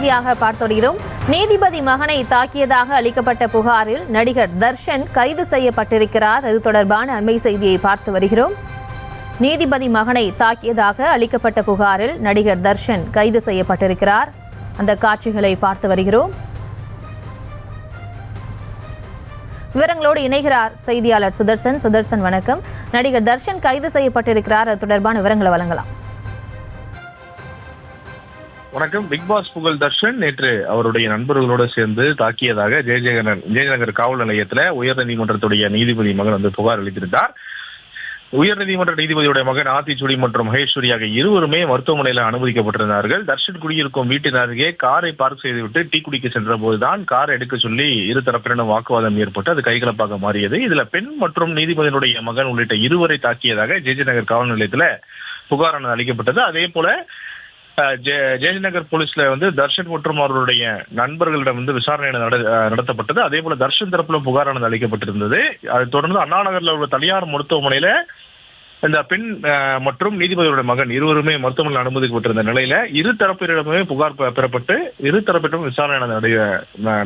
செய்தியாக பார்த்து வருகிறோம். நீதிபதி மகனை தாக்கியதாக அளிக்கப்பட்ட புகாரில் நடிகர் தர்ஷன் கைது செய்யப்பட்டிருக்கிறார். அது தொடர்பான அண்மை செய்தியை பார்த்து வருகிறோம். நீதிபதி மகனை தாக்கியதாக அளிக்கப்பட்ட புகாரில் நடிகர் தர்ஷன் கைது செய்யப்பட்டிருக்கிறார். அந்த காட்சிகளை பார்த்து வருகிறோம். விவரங்களோடு இணைகிறார் செய்தியாளர் சுதர்சன். வணக்கம். நடிகர் தர்ஷன் கைது செய்யப்பட்டிருக்கிறார். அது தொடர்பான விவரங்களை வழங்கலாம். வணக்கம். பிக் பாஸ் புகழ் தர்ஷன் நேற்று அவருடைய நண்பர்களோடு சேர்ந்து தாக்கியதாக ஜெயநகர் காவல் நிலையத்தில் உயர்நீதிமன்றத்துடைய நீதிபதி மகன் புகார் அளித்திருந்தார். உயர்நீதிமன்ற நீதிபதியுடைய மகன் ஆத்திச்சூடி மற்றும் மகேஸ்வரி ஆகிய இருவருமே மருத்துவமனையில் அனுமதிக்கப்பட்டிருந்தார்கள். தர்ஷன் குடியிருக்கும் வீட்டின் அருகே காரை பார்க் செய்துவிட்டு டீ குடிக்க சென்ற போதுதான் காரை எடுக்க சொல்லி இரு தரப்பினரும் வாக்குவாதம் ஏற்பட்டு அது கைகலப்பாக மாறியது. இதுல பெண் மற்றும் நீதிபதியினுடைய மகன் உள்ளிட்ட இருவரை தாக்கியதாக ஜெயநகர் காவல் நிலையத்தில் புகாரானது அளிக்கப்பட்டது. அதே போல ஜெயநகர் போலீஸ்ல தர்ஷன் மற்றும் அவருடைய நண்பர்களிடம் விசாரணை நடத்தப்பட்டது. அதே போல தர்ஷன் தரப்புல புகாரானது அளிக்கப்பட்டிருந்தது. அதை தொடர்ந்து அண்ணா நகர்ல உள்ள தனியார் மருத்துவமனையில இந்த பெண் மற்றும் நீதிபதியுடைய மகன் இருவருமே மருத்துவமனையில் அனுமதிக்கப்பட்டிருந்த நிலையில இரு தரப்பினரிடமே புகார் பெறப்பட்டு இரு தரப்பினரும் விசாரணை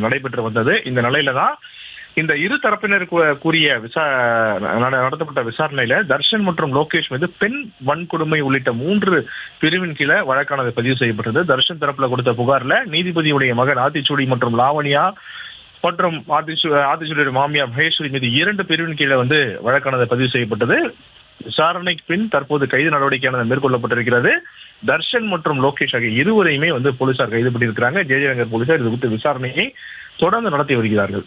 நடைபெற்று வந்தது. இந்த நிலையில தான் இந்த இரு தரப்பினருக்கு கூறிய நடத்தப்பட்ட விசாரணையில தர்ஷன் மற்றும் லோகேஷ் மீது பெண் வன்கொடுமை உள்ளிட்ட 3 பிரிவின் கீழே வழக்கானது பதிவு செய்யப்பட்டது. தர்ஷன் தரப்புல கொடுத்த புகார்ல நீதிபதியுடைய மகன் ஆத்திச்சூடி மற்றும் லாவணியா மற்றும் ஆத்திச்சூடியுடைய மாமியார் மகேஸ்வரி மீது 2 பிரிவின் கீழே வழக்கானது பதிவு செய்யப்பட்டது. விசாரணைக்கு பின் தற்போது கைது நடவடிக்கையானது மேற்கொள்ளப்பட்டிருக்கிறது. தர்ஷன் மற்றும் லோகேஷ் ஆகிய இருவரையுமே போலீசார் கைது பண்ணியிருக்கிறாங்க. ஜெயநகர் போலீசார் இது குறித்து விசாரணையை தொடர்ந்து நடத்தி வருகிறார்கள்.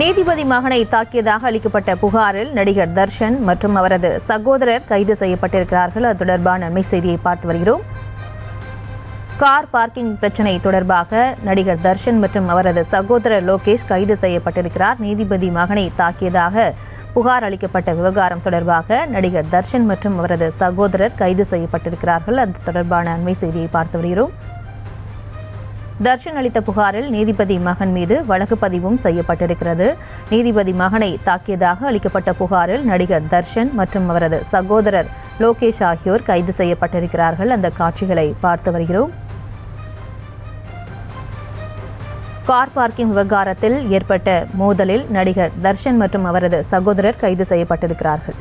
நீதிபதி மகனை தாக்கியதாக அளிக்கப்பட்ட புகாரில் நடிகர் தர்ஷன் மற்றும் அவரது சகோதரர் கைது செய்யப்பட்டிருக்கிறார்கள். அது தொடர்பான அண்மை செய்தியை பார்த்து வருகிறோம். கார் பார்க்கிங் பிரச்சினை தொடர்பாக நடிகர் தர்ஷன் மற்றும் அவரது சகோதரர் லோகேஷ் கைது செய்யப்பட்டிருக்கிறார். நீதிபதி மகனை தாக்கியதாக புகார் அளிக்கப்பட்ட விவகாரம் தொடர்பாக நடிகர் தர்ஷன் மற்றும் அவரது சகோதரர் கைது செய்யப்பட்டிருக்கிறார்கள். அது தொடர்பான அண்மை செய்தியை பார்த்து வருகிறோம். தர்ஷன் அளித்த புகாரில் நீதிபதி மகன் மீது வழக்கு பதிவும் செய்யப்பட்டிருக்கிறது. நீதிபதி மகனை தாக்கியதாக அளிக்கப்பட்ட புகாரில் நடிகர் தர்ஷன் மற்றும் அவரது சகோதரர் லோகேஷ் ஆகியோர் கைது செய்யப்பட்டிருக்கிறார்கள். அந்த காட்சிகளை பார்த்து வருகிறோம். கார் பார்க்கிங் விவகாரத்தில் ஏற்பட்ட மோதலில் நடிகர் தர்ஷன் மற்றும் அவரது சகோதரர் கைது செய்யப்பட்டிருக்கிறார்கள்.